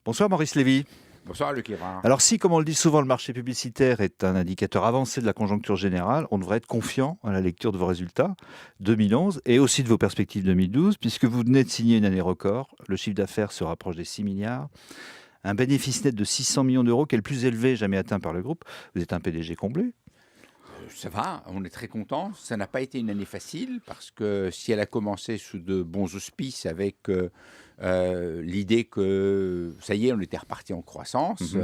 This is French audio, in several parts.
Bonsoir Maurice Lévy. Bonsoir Luc Guérin. Alors si, comme on le dit souvent, le marché publicitaire est un indicateur avancé de la conjoncture générale, on devrait être confiant à la lecture de vos résultats 2011 et aussi de vos perspectives 2012, puisque vous venez de signer une année record. Le chiffre d'affaires se rapproche des 6 milliards. Un bénéfice net de 600 millions d'euros, qui est le plus élevé jamais atteint par le groupe. Vous êtes un PDG comblé. Ça va, on est très content. Ça n'a pas été une année facile parce que si elle a commencé sous de bons auspices avec l'idée que ça y est, on était reparti en croissance,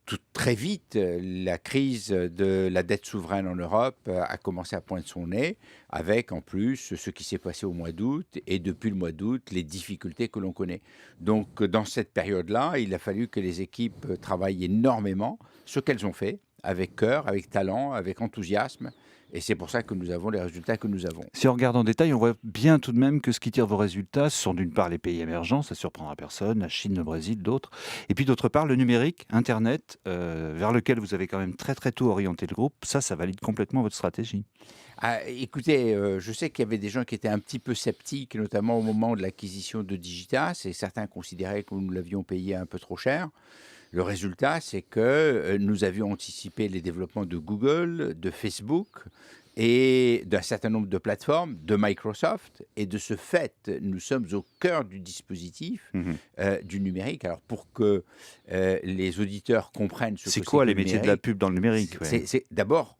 tout très vite, la crise de la dette souveraine en Europe a commencé à poindre son nez, avec en plus ce qui s'est passé au mois d'août et depuis le mois d'août, les difficultés que l'on connaît. Donc dans cette période-là, il a fallu que les équipes travaillent énormément, ce qu'elles ont fait, avec cœur, avec talent, avec enthousiasme. Et c'est pour ça que nous avons les résultats que nous avons. Si on regarde en détail, on voit bien tout de même que ce qui tire vos résultats, ce sont d'une part les pays émergents, ça surprendra personne, la Chine, le Brésil, d'autres. Et puis d'autre part, le numérique, Internet, vers lequel vous avez quand même très très tôt orienté le groupe. Ça valide complètement votre stratégie. Ah, écoutez, je sais qu'il y avait des gens qui étaient un petit peu sceptiques, notamment au moment de l'acquisition de Digitas, et certains considéraient que nous l'avions payé un peu trop cher. Le résultat, c'est que nous avions anticipé les développements de Google, de Facebook et d'un certain nombre de plateformes, de Microsoft. Et de ce fait, nous sommes au cœur du dispositif du numérique. Alors, pour que les auditeurs comprennent ce C'est que c'est quoi que les le métiers de la numérique, pub dans le numérique? Ouais. d'abord,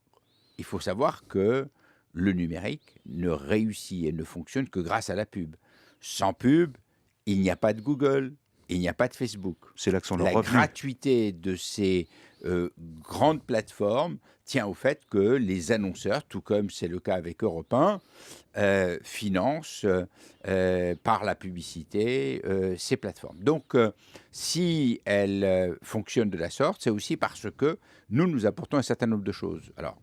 il faut savoir que le numérique ne réussit et ne fonctionne que grâce à la pub. Sans pub, il n'y a pas de Google, il n'y a pas de Facebook. C'est là que sont leurs La revenus. gratuité de ces grandes plateformes tient au fait que les annonceurs, tout comme c'est le cas avec Europe 1, financent par la publicité ces plateformes. Donc, si elles fonctionnent de la sorte, c'est aussi parce que nous apportons un certain nombre de choses. Alors,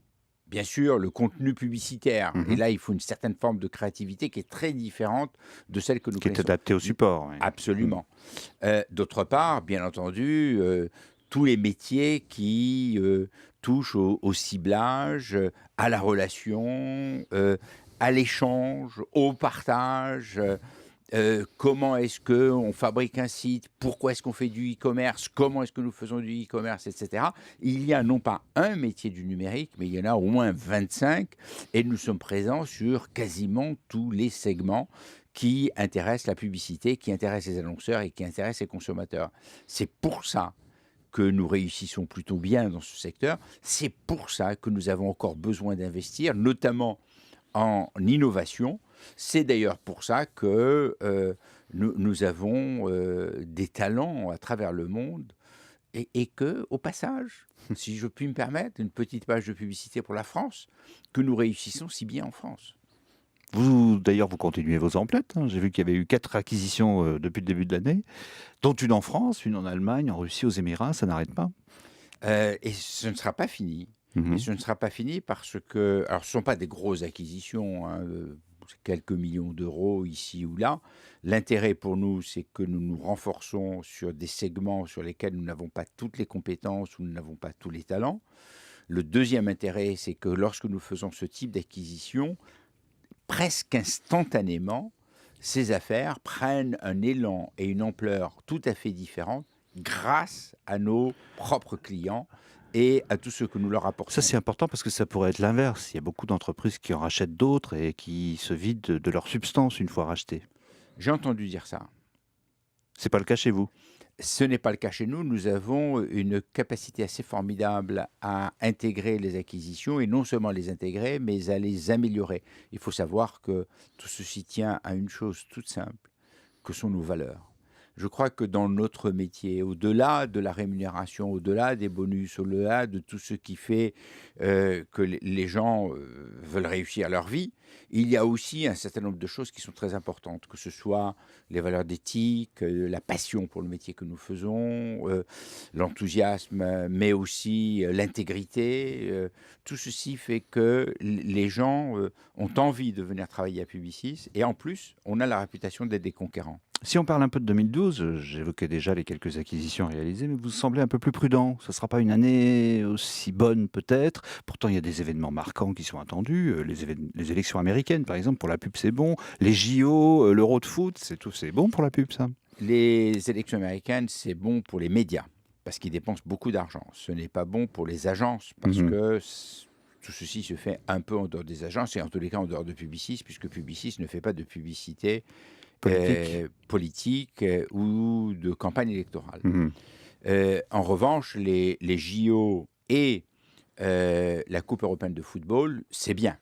bien sûr, le contenu publicitaire, et là, il faut une certaine forme de créativité qui est très différente de celle que nous Qui est connaissons. adapté au support. Ouais. Absolument. D'autre part, bien entendu, tous les métiers qui touchent au ciblage, à la relation, à l'échange, au partage. Comment est-ce qu'on fabrique un site? Pourquoi est-ce qu'on fait du e-commerce? Comment est-ce que nous faisons du e-commerce, etc. Il y a non pas un métier du numérique, mais il y en a au moins 25, et nous sommes présents sur quasiment tous les segments qui intéressent la publicité, qui intéressent les annonceurs et qui intéressent les consommateurs. C'est pour ça que nous réussissons plutôt bien dans ce secteur. C'est pour ça que nous avons encore besoin d'investir, notamment en innovation. C'est d'ailleurs pour ça que nous avons des talents à travers le monde et que, au passage, si je puis me permettre, une petite page de publicité pour la France, que nous réussissons si bien en France. D'ailleurs, vous continuez vos emplettes. J'ai vu qu'il y avait eu 4 acquisitions depuis le début de l'année, dont une en France, une en Allemagne, en Russie, aux Émirats. Ça n'arrête pas. Et ce ne sera pas fini. Mhm. Et ce ne sera pas fini parce que, alors ce ne sont pas des grosses acquisitions, hein, quelques millions d'euros ici ou là. L'intérêt pour nous, c'est que nous nous renforçons sur des segments sur lesquels nous n'avons pas toutes les compétences ou nous n'avons pas tous les talents. Le deuxième intérêt, c'est que lorsque nous faisons ce type d'acquisition, presque instantanément, ces affaires prennent un élan et une ampleur tout à fait différente grâce à nos propres clients et à tout ce que nous leur apportons. Ça, c'est important parce que ça pourrait être l'inverse. Il y a beaucoup d'entreprises qui en rachètent d'autres et qui se vident de leur substance une fois rachetées. J'ai entendu dire ça. C'est pas le cas chez vous. Ce n'est pas le cas chez nous. Nous avons une capacité assez formidable à intégrer les acquisitions et non seulement les intégrer, mais à les améliorer. Il faut savoir que tout ceci tient à une chose toute simple, que sont nos valeurs. Je crois que dans notre métier, au-delà de la rémunération, au-delà des bonus, au-delà de tout ce qui fait que les gens veulent réussir leur vie, il y a aussi un certain nombre de choses qui sont très importantes, que ce soit les valeurs d'éthique, la passion pour le métier que nous faisons, l'enthousiasme, mais aussi l'intégrité. Tout ceci fait que les gens ont envie de venir travailler à Publicis et en plus, on a la réputation d'être des conquérants. Si on parle un peu de 2012, j'évoquais déjà les quelques acquisitions réalisées, mais vous semblez un peu plus prudent. Ce ne sera pas une année aussi bonne peut-être. Pourtant, il y a des événements marquants qui sont attendus. Les élections américaines, par exemple, pour la pub, c'est bon. Les JO, l'Euro de foot, c'est bon pour la pub, ça. les élections américaines, c'est bon pour les médias, parce qu'ils dépensent beaucoup d'argent. Ce n'est pas bon pour les agences, parce que tout ceci se fait un peu en dehors des agences, et en tous les cas en dehors de Publicis, puisque Publicis ne fait pas de publicité politique ou de campagne électorale. En revanche, les JO et la Coupe européenne de football, c'est bien.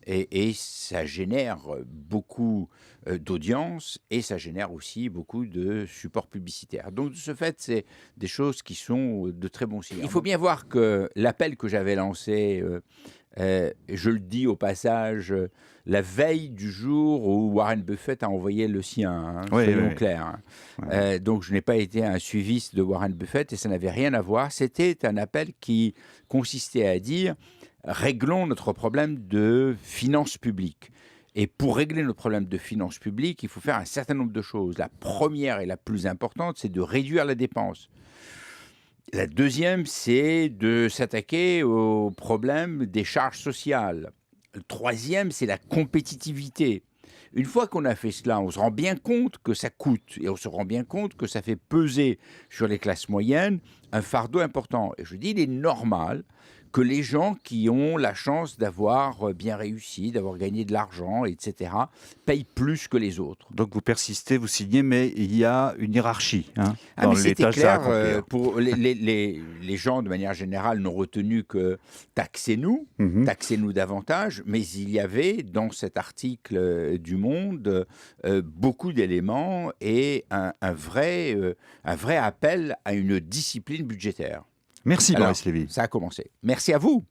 Et ça génère beaucoup d'audience et ça génère aussi beaucoup de support publicitaire. Donc, de ce fait, c'est des choses qui sont de très bons signes. Il faut bien voir que l'appel que j'avais lancé, je le dis au passage, la veille du jour où Warren Buffett a envoyé le sien, soyons clairs. Donc, je n'ai pas été un suiviste de Warren Buffett et ça n'avait rien à voir. C'était un appel qui consistait à dire: réglons notre problème de finances publiques. Et pour régler notre problème de finances publiques, il faut faire un certain nombre de choses. La première et la plus importante, c'est de réduire la dépense. La deuxième, c'est de s'attaquer au problème des charges sociales. Le troisième, c'est la compétitivité. Une fois qu'on a fait cela, on se rend bien compte que ça coûte et on se rend bien compte que ça fait peser sur les classes moyennes un fardeau important. Et je dis, il est normal que les gens qui ont la chance d'avoir bien réussi, d'avoir gagné de l'argent, etc., payent plus que les autres. Donc vous persistez, vous signez, mais il y a une hiérarchie dans les tâches à accomplir. Pour les gens, de manière générale, n'ont retenu que taxez-nous davantage, mais il y avait dans cet article du Monde beaucoup d'éléments et un vrai appel à une discipline budgétaire. Merci Boris Lévy. Ça a commencé. Merci à vous.